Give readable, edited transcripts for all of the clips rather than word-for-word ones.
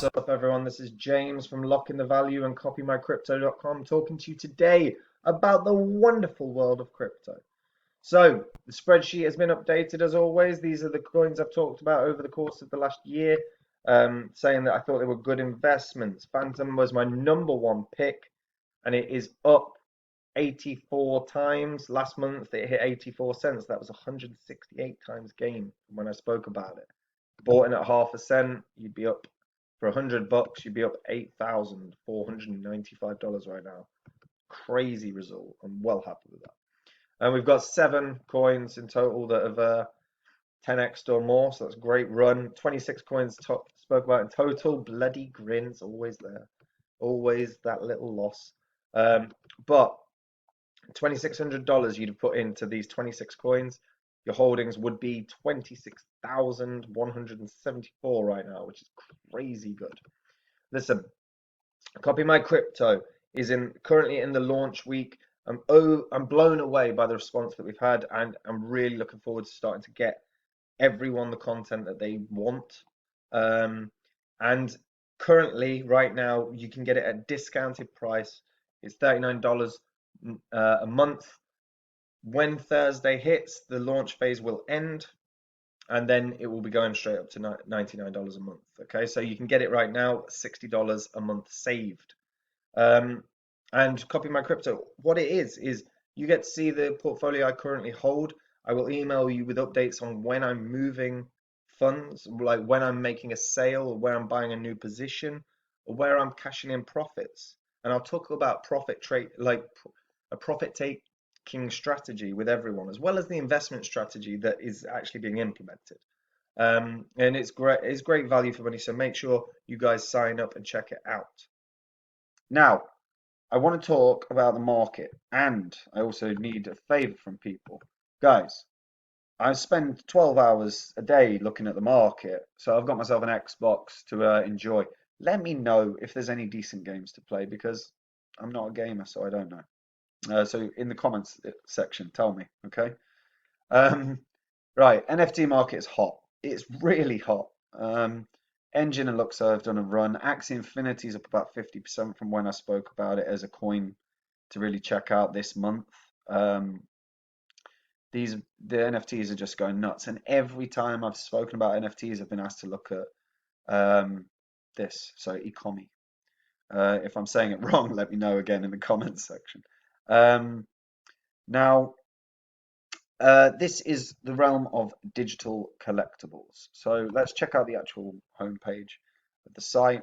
What's up, everyone? This is James from Lock in the Value and CopyMyCrypto.com talking to you today about the wonderful world of crypto. So, the spreadsheet has been updated as always. These are the coins I've talked about over the course of the last year, saying that I thought they were good investments. Phantom was my number one pick, and it is up 84 times. Last month, it hit 84 cents. That was 168 times gain from when I spoke about it. Bought in at half a cent, you'd be up for $100, you'd be up $8,495 right now. Crazy result. I'm well happy with that. And we've got 7 coins in total that have 10x or more, so that's a great run. 26 coins spoke about in total. Bloody grins, always there. Always that little loss. But $2,600 you'd have put into these 26 coins, your holdings would be 26,174 right now, which is crazy good. Listen, Copy My Crypto is currently in the launch week. I'm blown away by the response that we've had, and I'm really looking forward to starting to get everyone the content that they want. And currently, right now, you can get it at a discounted price. It's $39 a month. When Thursday hits, the launch phase will end, and then it will be going straight up to $99 a month. Okay, so you can get it right now, $60 a month saved. And Copy My Crypto, what it is you get to see the portfolio I currently hold. I will email you with updates on when I'm moving funds, like when I'm making a sale, or where I'm buying a new position, or where I'm cashing in profits. And I'll talk about profit trade, like a profit taking strategy with everyone, as well as the investment strategy that is actually being implemented. And it's great value for money. So make sure you guys sign up and check it out. Now, I want to talk about the market, and I also need a favor from people. Guys, I spend 12 hours a day looking at the market, so I've got myself an Xbox to enjoy. Let me know if there's any decent games to play because I'm not a gamer, so I don't know. So in the comments section, tell me, okay? Um, right, NFT market is hot. It's really hot. Engine and Luxor have done a run. Axie Infinity is up about 50% from when I spoke about it as a coin to really check out this month. Um, the NFTs are just going nuts, and every time I've spoken about NFTs, I've been asked to look at this. So Ecomi. If I'm saying it wrong, let me know again in the comments section. Um, now, this is the realm of digital collectibles. So let's check out the actual homepage of the site.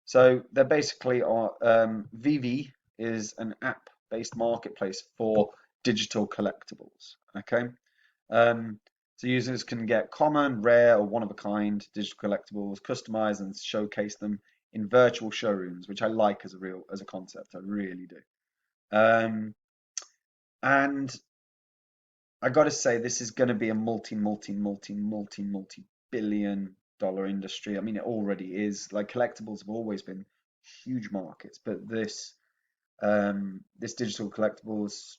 So they're basically VV is an app-based marketplace for digital collectibles. Okay, so users can get common, rare, or one-of-a-kind digital collectibles, customize and showcase them in virtual showrooms, which I like as a concept. I really do. And I got to say, this is going to be a multi-billion dollar industry. I mean, it already is. Like collectibles have always been huge markets, but this digital collectibles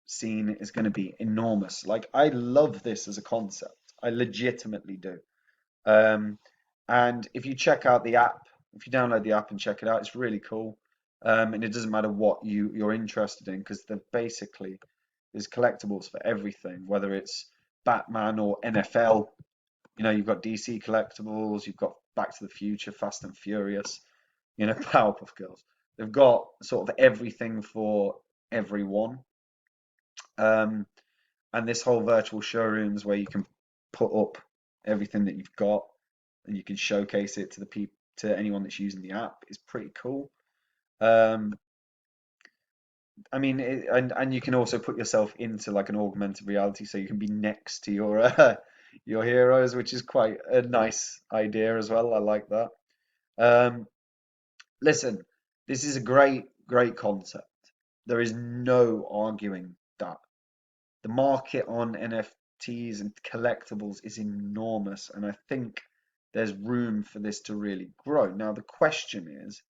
scene is going to be enormous. Like I love this as a concept. I legitimately do. Um, and if you check out the app, if you download the app and check it out, it's really cool. And it doesn't matter what you're interested in because they're basically there's collectibles for everything, whether it's Batman or NFL. You know, you've got DC collectibles, you've got Back to the Future, Fast and Furious, you know, Powerpuff Girls. They've got sort of everything for everyone. Um, and this whole virtual showrooms where you can put up everything that you've got and you can showcase it to the people to anyone that's using the app is pretty cool. Um, I mean, and you can also put yourself into like an augmented reality, so you can be next to your your heroes, which is quite a nice idea as well. I like that. Um, listen, this is a great concept. There is no arguing that. The market on NFTs and collectibles is enormous, and I think there's room for this to really grow. Now, the question is,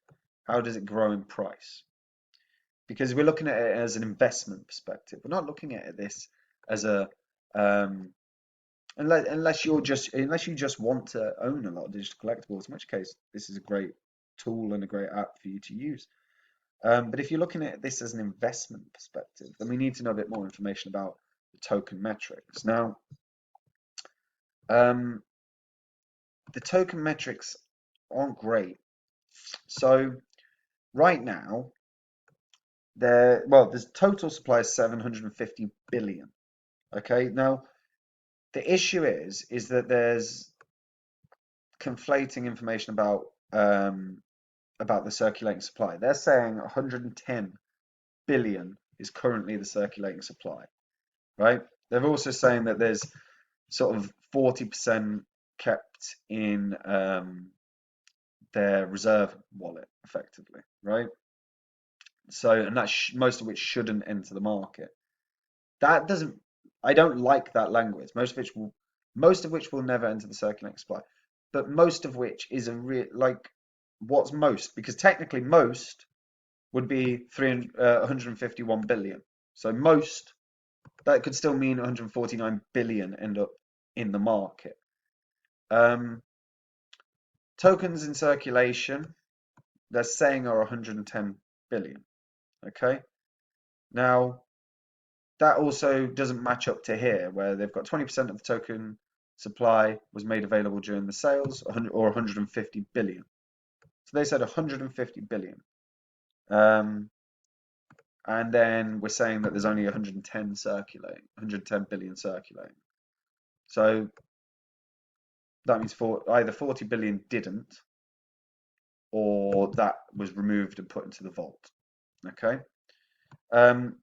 how does it grow in price? Because we're looking at it as an investment perspective. We're not looking at this as a um, unless you just want to own a lot of digital collectibles, in which case this is a great tool and a great app for you to use. But if you're looking at this as an investment perspective, then we need to know a bit more information about the token metrics. Now, um, the token metrics aren't great. So right now, there's total supply is 750 billion. Okay, now the issue is that there's conflating information about the circulating supply. They're saying 110 billion is currently the circulating supply, right? They're also saying that there's sort of 40% kept in their reserve wallet, effectively, right? So, and that's most of which shouldn't enter the market. That doesn't. I don't like that language. Most of which will never enter the circulating supply, but most of which is a real like what's most? Because technically most would be 151 billion. So most that could still mean 149 billion end up in the market. Um, Tokens in circulation, they're saying are 110 billion. Okay, now that also doesn't match up to here, where they've got 20% of the token supply was made available during the sales, or 150 billion. So they said 150 billion. And then we're saying that there's only 110 circulating, 110 billion circulating. So that means either 40 billion didn't, or that was removed and put into the vault. Okay. Um,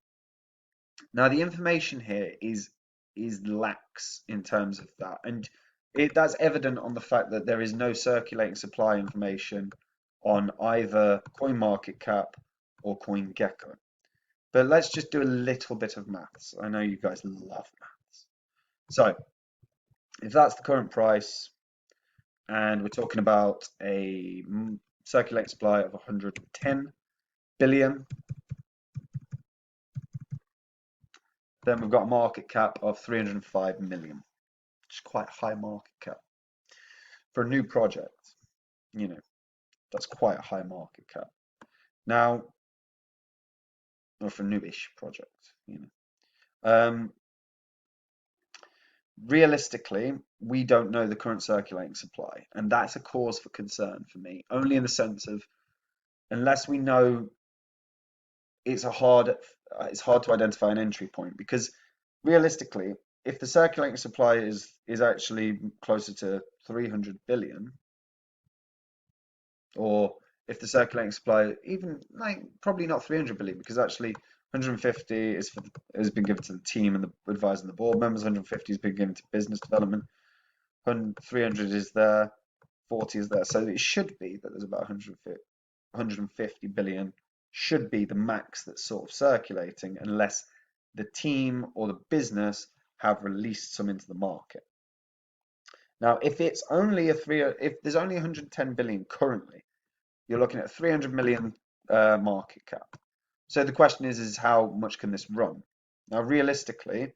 Now the information here is lax in terms of that, and that's evident on the fact that there is no circulating supply information on either CoinMarketCap or CoinGecko. But let's just do a little bit of maths. I know you guys love maths. So if that's the current price, and we're talking about a circulating supply of 110 billion, then we've got a market cap of 305 million, which is quite a high market cap for a new project. You know, that's quite a high market cap. Now, or for a newish project, you know. Realistically, we don't know the current circulating supply, and that's a cause for concern for me, only in the sense of unless we know it's hard to identify an entry point because realistically, if the circulating supply is actually closer to 300 billion, or if the circulating supply even like probably not 300 billion because actually 150 has been given to the team and the advisor and the board members, 150 has been given to business development, 300 is there, 40 is there, so it should be that there's about 150 billion should be the max that's sort of circulating unless the team or the business have released some into the market. Now, if there's only 110 billion currently, you're looking at 300 million market cap. So the question is how much can this run? Now, realistically,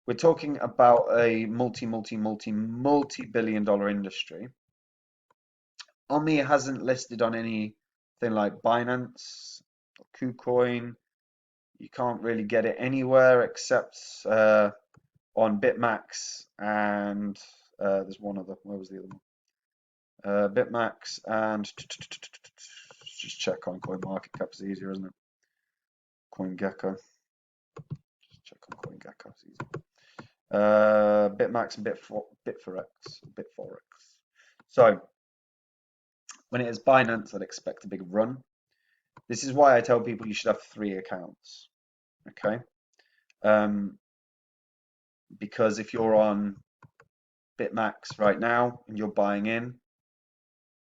we're talking about a multi-billion dollar industry. OMI hasn't listed on anything like Binance or KuCoin. You can't really get it anywhere except on BitMax and there's one other. Where was the other one? BitMax and just check on CoinMarketCap. It's easier, isn't it? CoinGecko. Just check on CoinGecko. It's easier. BitMax and Bitforex. So when it is Binance, I'd expect a big run. This is why I tell people you should have 3 accounts. Okay. Because if you're on BitMax right now and you're buying in,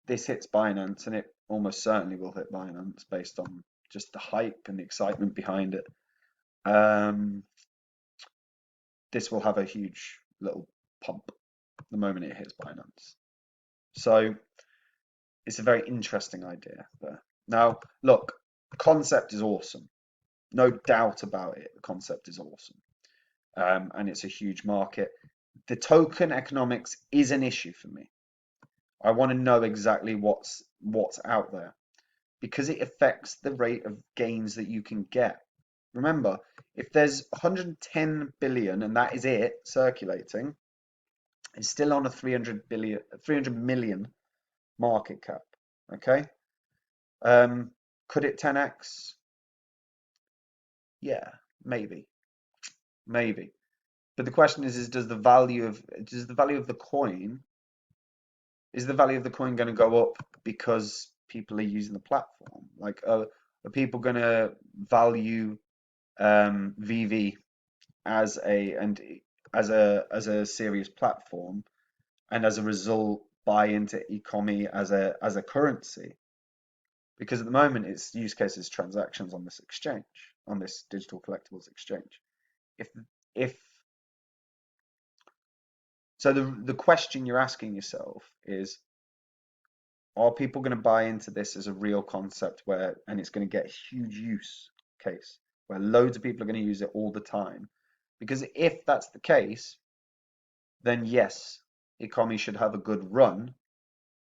this hits Binance and it almost certainly will hit Binance based on just the hype and the excitement behind it. This will have a huge little pump the moment it hits Binance. So it's a very interesting idea there. Now, look, the concept is awesome. No doubt about it. The concept is awesome. And it's a huge market. the token economics is an issue for me. I want to know exactly what's out there because it affects the rate of gains that you can get. Remember, if there's 110 billion and that is it circulating, it's still on a 300 million market cap. Okay. Could it 10x? Yeah, maybe, maybe. But the question is does the value of the coin is the value of the coin going to go up because people are using the platform? Like, are people going to value VV as a serious platform, and as a result buy into Ecomi as a currency? Because at the moment its use case is transactions on this exchange, on this digital collectibles exchange. If if so, the question you're asking yourself is, are people going to buy into this as a real concept and it's going to get a huge use case where loads of people are going to use it all the time? Because if that's the case, then yes, Ecomi should have a good run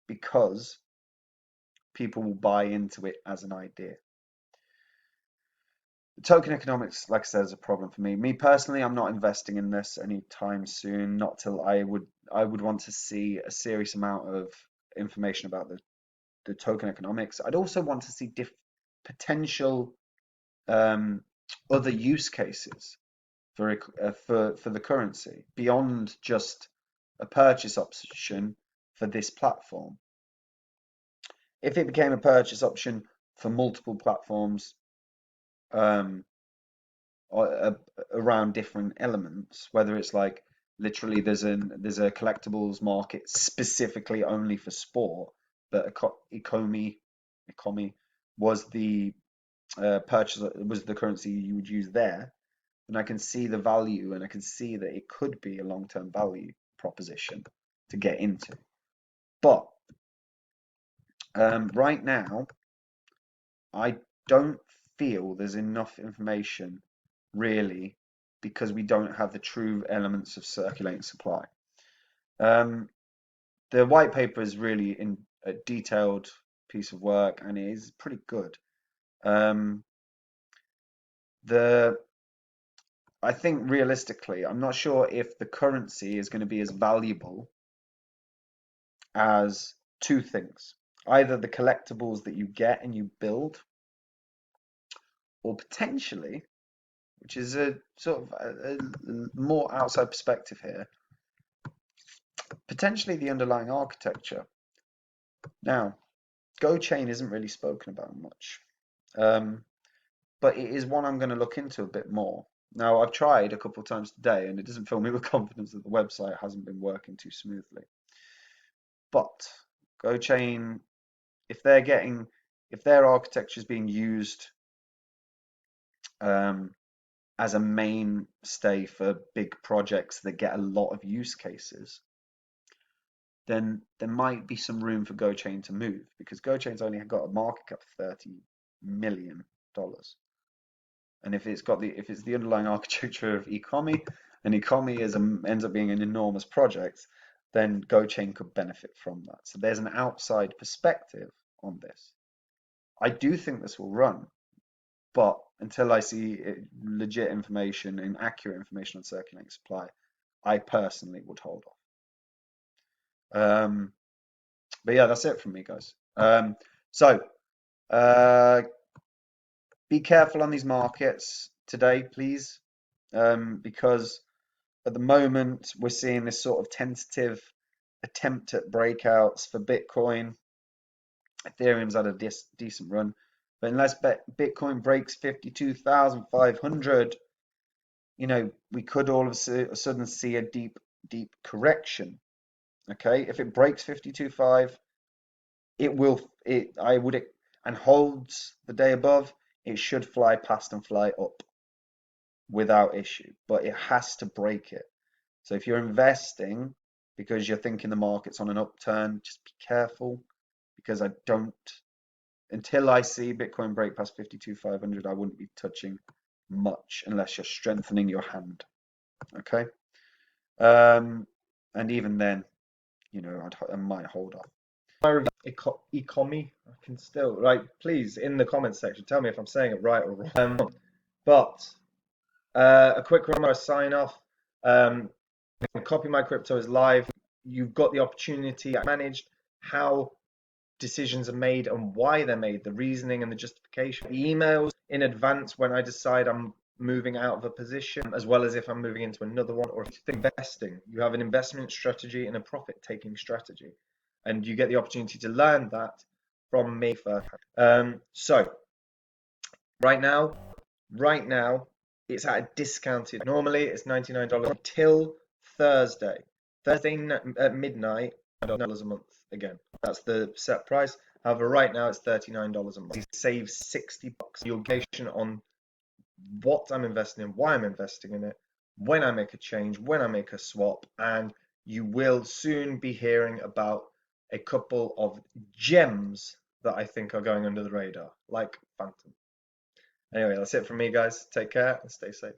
because people will buy into it as an idea. Token economics, like I said, is a problem for me. Me personally, I'm not investing in this anytime soon. Not till I would want to see a serious amount of information about the token economics. I'd also want to see potential um, other use cases for the currency beyond just a purchase option for this platform. If it became a purchase option for multiple platforms, um, around different elements, whether it's like literally there's a collectibles market specifically only for sport, but Ecomi was the purchase was the currency you would use there, and I can see the value, and I can see that it could be a long-term value proposition to get into. But right now, I don't feel there's enough information really, because we don't have the true elements of circulating supply. Um, the white paper is really a detailed piece of work and it is pretty good. Um, the I think realistically, I'm not sure if the currency is going to be as valuable as two things. Either the collectibles that you get and you build, or potentially, which is a sort of a more outside perspective here, potentially the underlying architecture. Now, GoChain isn't really spoken about much, um, but it is one I'm going to look into a bit more. Now, I've tried a couple of times today, and it doesn't fill me with confidence that the website hasn't been working too smoothly. But GoChain, if they're getting, if their architecture is being used um, as a mainstay for big projects that get a lot of use cases, then there might be some room for GoChain to move, because GoChain's only got a market cap of $30 million. And if it's the underlying architecture of Ecomi, and Ecomi ends up being an enormous project, then GoChain could benefit from that. So there's an outside perspective on this. I do think this will run, but until I see legit information and accurate information on circulating supply, I personally would hold off. But yeah, that's it from me, guys. So uh, be careful on these markets today, please, because at the moment we're seeing this sort of tentative attempt at breakouts for Bitcoin. Ethereum's had a decent run, but unless Bitcoin breaks 52,500, we could all of a sudden see a deep correction. Okay, if it breaks 52.5, and holds the day above, it should fly past and fly up without issue, but it has to break it. So if you're investing because you're thinking the market's on an upturn, just be careful, because until I see Bitcoin break past 52,500, I wouldn't be touching much unless you're strengthening your hand. Okay. And even then, I might hold off. My review, Ecomi, I can still, like, please, in the comments section, tell me if I'm saying it right or wrong. But a quick reminder, sign off. Um, Copy My Crypto is live. You've got the opportunity to manage how decisions are made and why they're made, the reasoning and the justification. The emails in advance when I decide I'm moving out of a position, as well as if I'm moving into another one, or if you think investing, you have an investment strategy and a profit-taking strategy, and you get the opportunity to learn that from me first. So right now, right now, it's at a discounted. Normally, it's $99 until Thursday. Thursday at midnight, $9 a month again. That's the set price. However, right now it's $39 a month. You save $60. You'll get on what I'm investing in, why I'm investing in it, when I make a change, when I make a swap, and you will soon be hearing about a couple of gems that I think are going under the radar, like Phantom. Anyway, that's it from me, guys. Take care and stay safe.